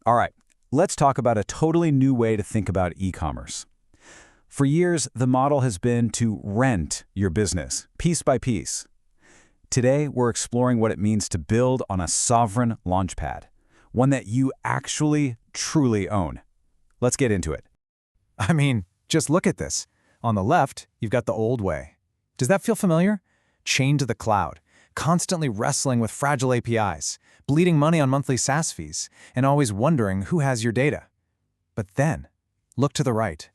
All right, let's talk about a totally new way to think about e-commerce. For years, the model has been to rent your business, piece by piece. Today, we're exploring what it means to build on a sovereign launchpad, one that you actually, truly own. Let's get into it. I mean, just look at this. On the left, you've got the old way. Does that feel familiar? Chained to the cloud, constantly wrestling with fragile APIs, bleeding money on monthly SaaS fees, and always wondering who has your data. But then, look to the right.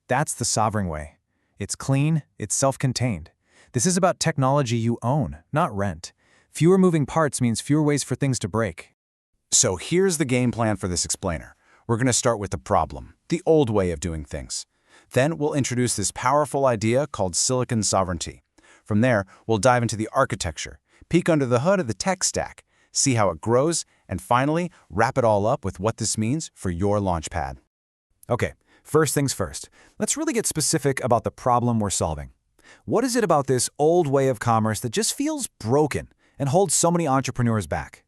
That's the sovereign way. It's clean, it's self-contained. This is about technology you own, not rent. Fewer moving parts means fewer ways for things to break. So here's the game plan for this explainer. We're going to start with the problem, the old way of doing things. Then we'll introduce this powerful idea called silicon sovereignty. From there, we'll dive into the architecture, peek under the hood of the tech stack, see how it grows, and finally, wrap it all up with what this means for your launchpad. Okay, first things first. Let's really get specific about the problem we're solving. What is it about this old way of commerce that just feels broken and holds so many entrepreneurs back?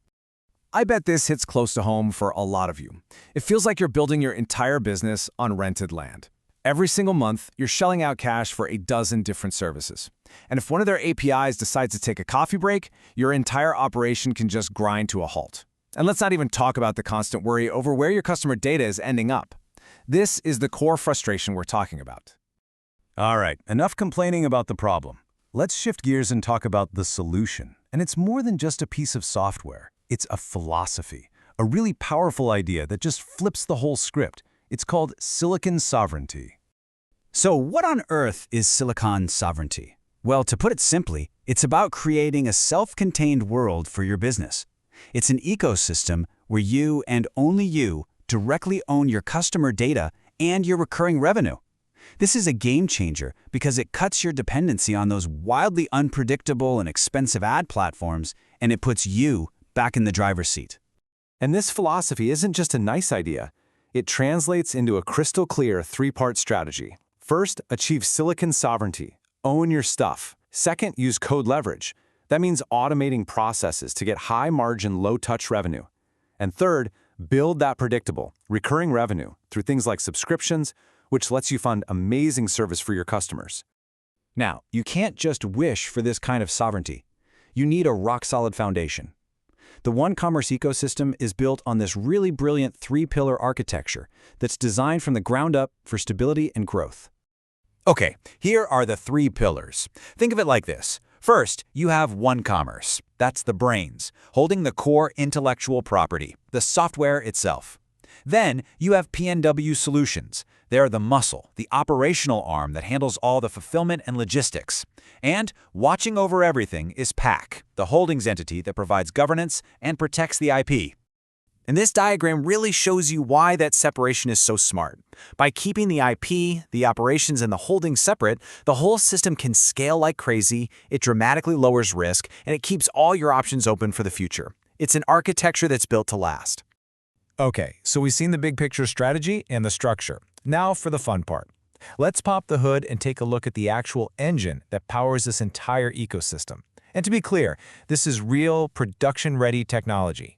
I bet this hits close to home for a lot of you. It feels like you're building your entire business on rented land. Every single month, you're shelling out cash for a dozen different services. And if one of their APIs decides to take a coffee break, your entire operation can just grind to a halt. And let's not even talk about the constant worry over where your customer data is ending up. This is the core frustration we're talking about. All right, enough complaining about the problem. Let's shift gears and talk about the solution. And it's more than just a piece of software. It's a philosophy, a really powerful idea that just flips the whole script. It's called silicon sovereignty. So what on earth is silicon sovereignty? Well, to put it simply, it's about creating a self-contained world for your business. It's an ecosystem where you and only you directly own your customer data and your recurring revenue. This is a game changer because it cuts your dependency on those wildly unpredictable and expensive ad platforms, and it puts you back in the driver's seat. And this philosophy isn't just a nice idea. It translates into a crystal clear three-part strategy. First, achieve silicon sovereignty. Own your stuff. Second, use code leverage. That means automating processes to get high-margin, low-touch revenue. And third, build that predictable, recurring revenue through things like subscriptions, which lets you fund amazing service for your customers. Now, you can't just wish for this kind of sovereignty. You need a rock-solid foundation. The 1Commerce ecosystem is built on this really brilliant three-pillar architecture that's designed from the ground up for stability and growth. Okay, here are the three pillars. Think of it like this. First, you have 1Commerce. That's the brains, holding the core intellectual property, the software itself. Then, you have PNW Solutions. They're the muscle, the operational arm that handles all the fulfillment and logistics. And watching over everything is PAC, the holdings entity that provides governance and protects the IP. And this diagram really shows you why that separation is so smart. By keeping the IP, the operations, and the holdings separate, the whole system can scale like crazy, it dramatically lowers risk, and it keeps all your options open for the future. It's an architecture that's built to last. Okay, so we've seen the big picture strategy and the structure. Now for the fun part. Let's pop the hood and take a look at the actual engine that powers this entire ecosystem. And to be clear, this is real, production-ready technology.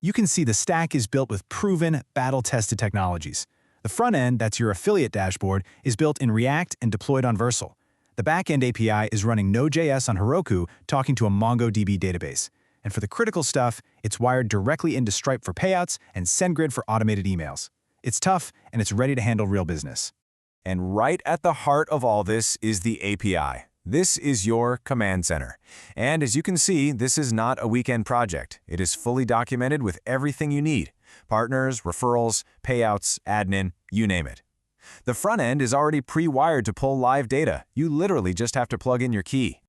You can see the stack is built with proven, battle-tested technologies. The front end, that's your affiliate dashboard, is built in React and deployed on Vercel. The back-end API is running Node.js on Heroku, talking to a MongoDB database. And for the critical stuff, it's wired directly into Stripe for payouts and SendGrid for automated emails. It's tough, and it's ready to handle real business. And right at the heart of all this is the API. This is your command center. And as you can see, this is not a weekend project. It is fully documented with everything you need. Partners, referrals, payouts, admin, you name it. The front end is already pre-wired to pull live data. You literally just have to plug in your key.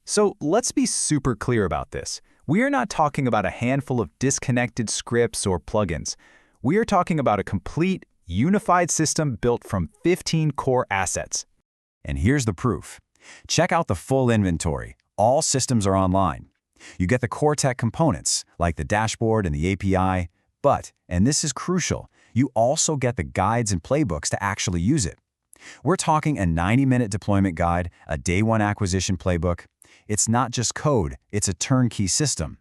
So let's be super clear about this. We are not talking about a handful of disconnected scripts or plugins. We are talking about a complete, unified system built from 15 core assets. And here's the proof. Check out the full inventory. All systems are online. You get the core tech components, like the dashboard and the API, but, and this is crucial, you also get the guides and playbooks to actually use it. We're talking a 90-minute deployment guide, a day one acquisition playbook. It's not just code, it's a turnkey system.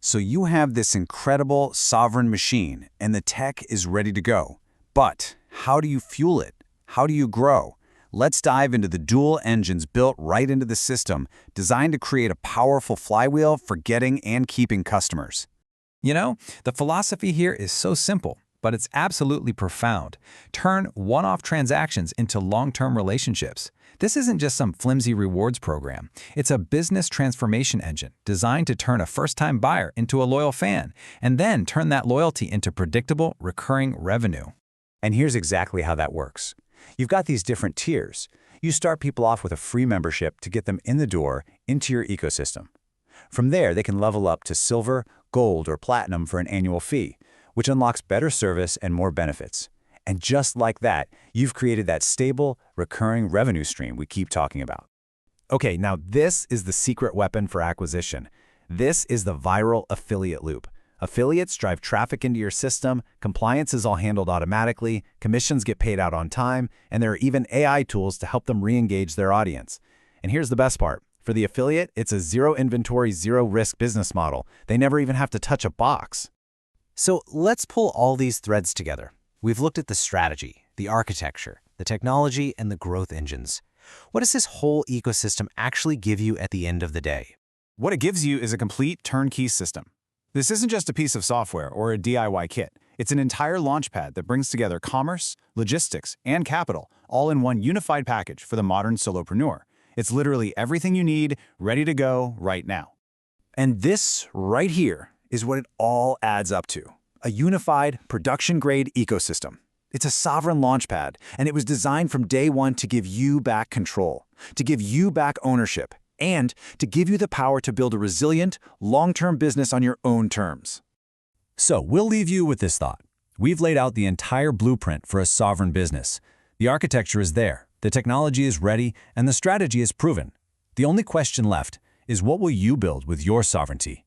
So you have this incredible sovereign machine, and the tech is ready to go. But how do you fuel it? How do you grow? Let's dive into the dual engines built right into the system, designed to create a powerful flywheel for getting and keeping customers. You know, the philosophy here is so simple, but it's absolutely profound. Turn one-off transactions into long-term relationships. This isn't just some flimsy rewards program. It's a business transformation engine designed to turn a first-time buyer into a loyal fan, and then turn that loyalty into predictable, recurring revenue. And here's exactly how that works. You've got these different tiers. You start people off with a free membership to get them in the door into your ecosystem. From there, they can level up to silver, gold, or platinum for an annual fee, which unlocks better service and more benefits. And just like that, you've created that stable, recurring revenue stream we keep talking about. Okay, now this is the secret weapon for acquisition. This is the viral affiliate loop. Affiliates drive traffic into your system, compliance is all handled automatically, commissions get paid out on time, and there are even AI tools to help them re-engage their audience. And here's the best part. For the affiliate, it's a zero inventory, zero risk business model. They never even have to touch a box. So let's pull all these threads together. We've looked at the strategy, the architecture, the technology, and the growth engines. What does this whole ecosystem actually give you at the end of the day? What it gives you is a complete turnkey system. This isn't just a piece of software or a DIY kit. It's an entire launchpad that brings together commerce, logistics, and capital, all in one unified package for the modern solopreneur. It's literally everything you need, ready to go right now. And this right here is what it all adds up to. A unified, production-grade ecosystem. It's a sovereign launchpad, and it was designed from day one to give you back control, to give you back ownership, and to give you the power to build a resilient, long-term business on your own terms. So we'll leave you with this thought. We've laid out the entire blueprint for a sovereign business. The architecture is there, the technology is ready, and the strategy is proven. The only question left is, what will you build with your sovereignty?